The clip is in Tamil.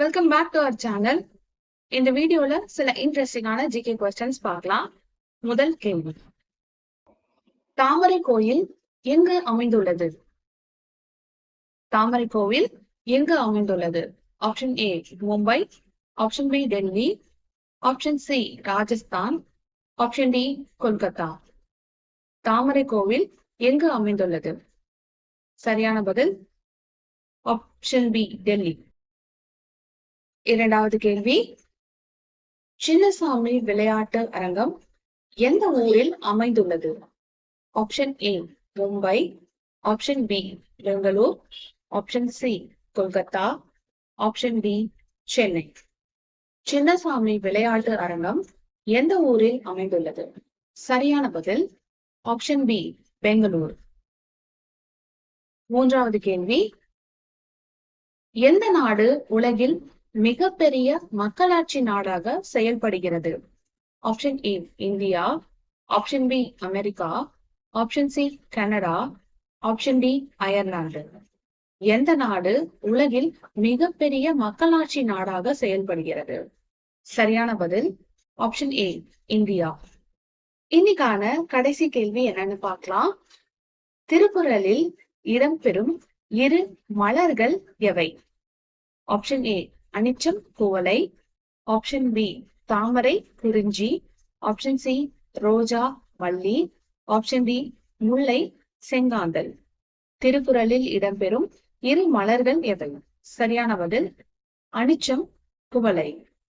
Welcome back to our channel. இந்த வீடியோல சில இன்ட்ரெஸ்டிங்கான ஜிகே கொஸ்டின்ஸ் பார்க்கலாம். முதல் கேள்வி, தாமரை கோயில் எங்கு அமைந்துள்ளது? தாமரை கோவில் எங்கு அமைந்துள்ளது? Option A Mumbai, option B Delhi, option C Rajasthan, option D Kolkata. தாமரை கோவில் எங்கு அமைந்துள்ளது? சரியான பதில் ஆப்ஷன் பி டெல்லி. இரண்டாவது கேள்வி, சின்னசாமி விளையாட்டு அரங்கம் எந்த ஊரில் அமைந்துள்ளது? Option A Mumbai, option B Bangalore, option C Kolkata, option D Chennai. Chinnaswamy விளையாட்டு அரங்கம் எந்த ஊரில் அமைந்துள்ளது? சரியான பதில் ஆப்ஷன் பி பெங்களூர். மூன்றாவது கேள்வி, எந்த நாடு உலகில் மிகப்பெரிய மக்களாட்சி நாடாக செயல்படுகிறது? Option A India, option B America, option C Canada, option D Ireland. எந்த நாடு உலகில் மிகப்பெரிய மக்களாட்சி நாடாக செயல்படுகிறது? சரியான பதில் ஆப்ஷன் ஏ இந்தியா. இன்னைக்கான கடைசி கேள்வி என்னன்னு பார்க்கலாம். திருக்குறளில் இடம்பெறும் இரு மலர்கள் எவை? ஆப்ஷன் ஏ அனிச்சம் குவளை, ஆப்ஷன் பி தாமரை குறிஞ்சி, ஆப்ஷன் சி ரோஜா மல்லி, ஆப்ஷன் டி முல்லை செங்காந்தல். திருக்குறளில் இடம்பெறும் இரு மலர்கள் எவை? சரியான பதில் அனிச்சம் குவளை.